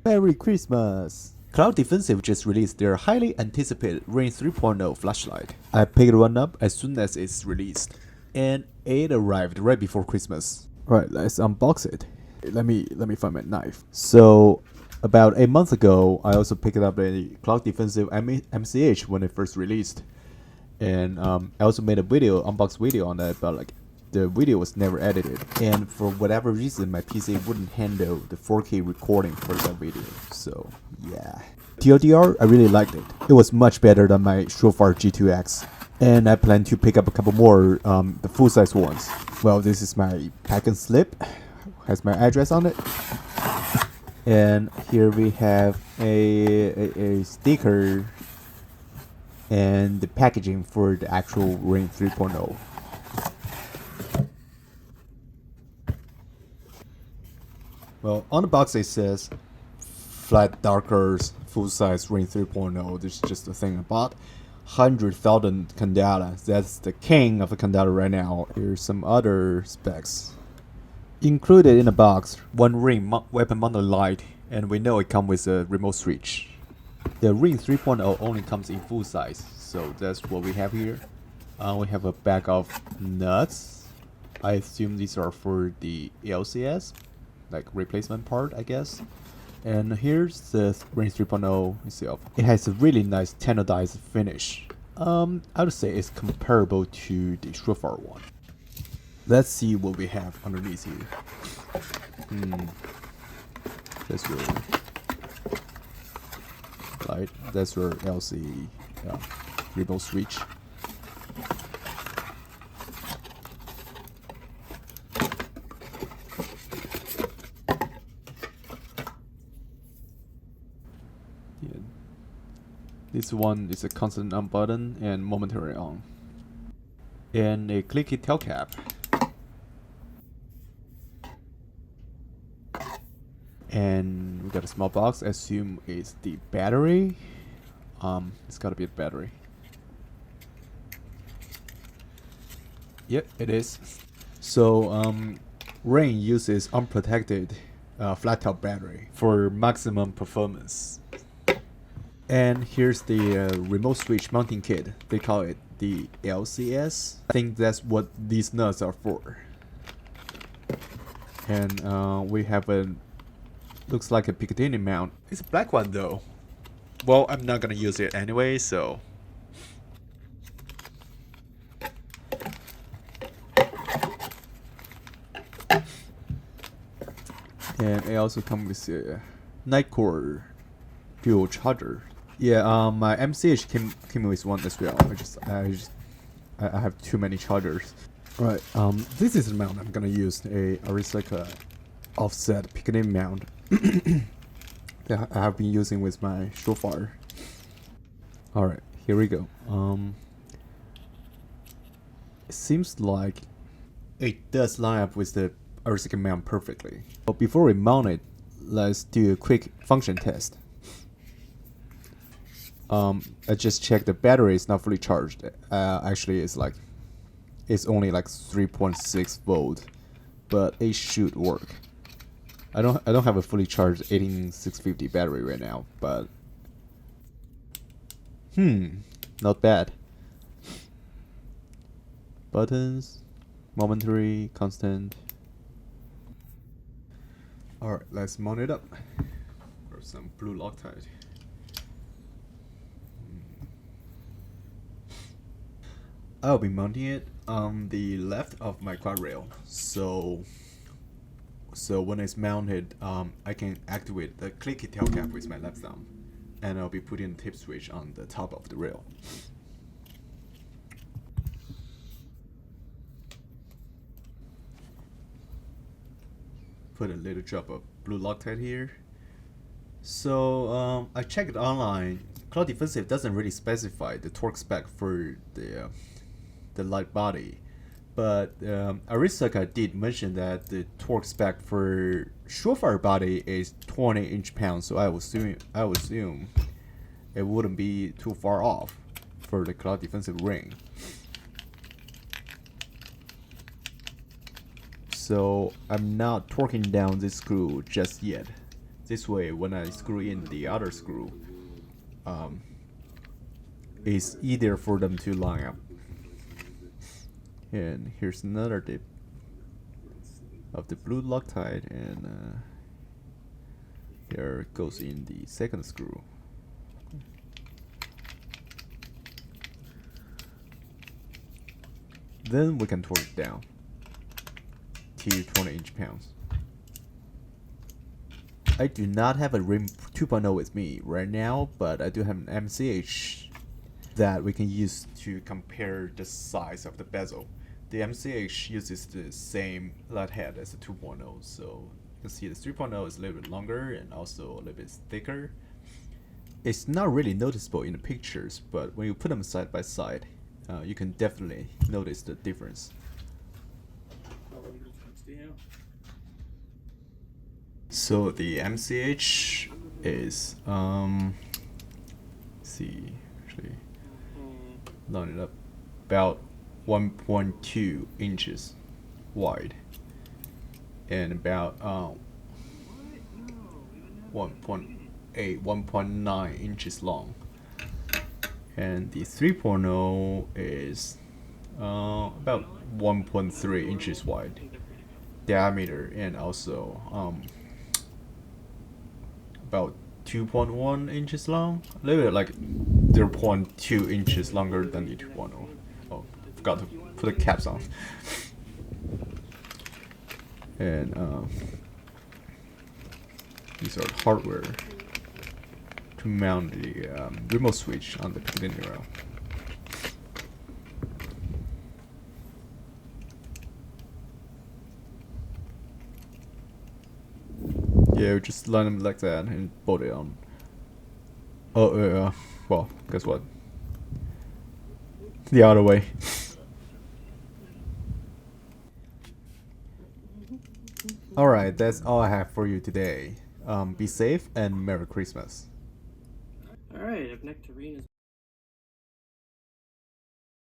Merry Christmas! Cloud Defensive just released their highly anticipated Rein 3.0 flashlight. I picked one up as soon as it's released, and it arrived right before Christmas. Right, let's unbox it. Let me find my knife. So, about a month ago, I also picked up a Cloud Defensive MCH when it first released, and I also made a unbox video on that, but the video was never edited, and for whatever reason my PC wouldn't handle the 4K recording for that video, so yeah. TLDR, I really liked it. It was much better than my Shofar G2X, and I plan to pick up a couple more, the full-size ones. Well, this is my pack and slip, has my address on it, and here we have a sticker and the packaging for the actual Rein 3.0. Well, on the box it says flat darkers full-size Rein 3.0. This is just a thing about 100,000 Candela. That's the king of the Candela right now. Here's some other specs. Included in the box, one Ring weapon mounted light, and we know it comes with a remote switch. The Rein 3.0 only comes in full size, so that's what we have here. We have a bag of nuts. I assume these are for the LCS. Like replacement part, I guess. And here's the Rein 3.0 itself. It has a really nice tannodized finish. I would say it's comparable to the Shofar one. Let's see what we have underneath here. That's your light. That's your LC remote switch. This one is a constant on button and momentary on. And a clicky tail cap. And we got a small box. I assume it's the battery. It's gotta be a battery. Yep, it is. So Rein uses unprotected flat top battery for maximum performance. And here's the remote switch mounting kit. They call it the LCS. I think that's what these nuts are for. And we have a, looks like a Picatinny mount. It's a black one though. Well, I'm not gonna use it anyway, so. And it also comes with a Nightcore dual charger. Yeah, my MCH came with one as well. I have too many chargers. Right. This is the mount I'm gonna use. A Arisaka offset Picatinny mount that I have been using with my Shofar. All right, here we go. It seems like it does line up with the Arisaka mount perfectly. But before we mount it, let's do a quick function test. I just checked the battery is not fully charged. Actually, it's only like 3.6 volt, but it should work. I don't have a fully charged 18650 battery right now, but not bad. Buttons, momentary, constant. All right, let's mount it up. Or some blue Loctite. I'll be mounting it on the left of my quad rail, so when it's mounted, I can activate the clicky tail cap with my left thumb, and I'll be putting the tip switch on the top of the rail. Put a little drop of blue Loctite here. So I checked online. Cloud Defensive doesn't really specify the torque spec for the light body, but Arisaka did mention that the torque spec for Shofar body is 20 inch-pounds, so I would assume it wouldn't be too far off for the Cloud Defensive Ring. So I'm not torquing down this screw just yet, This way, when I screw in the other screw, it's easier for them to line up. And here's another tip of the blue Loctite, and here goes in the second screw. Then we can torque it down to 20 inch-pounds. I do not have a Rein 2.0 with me right now, but I do have an MCH that we can use to compare the size of the bezel. The MCH uses the same light head as the 2.0, so you can see the 3.0 is a little bit longer and also a little bit thicker. It's not really noticeable in the pictures, but when you put them side by side, you can definitely notice the difference. So the MCH is see, actually line it up, about 1.2 inches wide and about 1.8, 1.9 inches long. And the 3.0 is about 1.3 inches wide diameter, and also about 2.1 inches long, a little bit like 0.2 inches longer than the 2.0. Oh, forgot to put the caps on. And these are the hardware to mount the remote switch on the Candela. Yeah, we just line them like that and bolt it on. Oh, well, guess what? The other way. Alright, that's all I have for you today. Be safe and Merry Christmas. Alright, up next to Rein is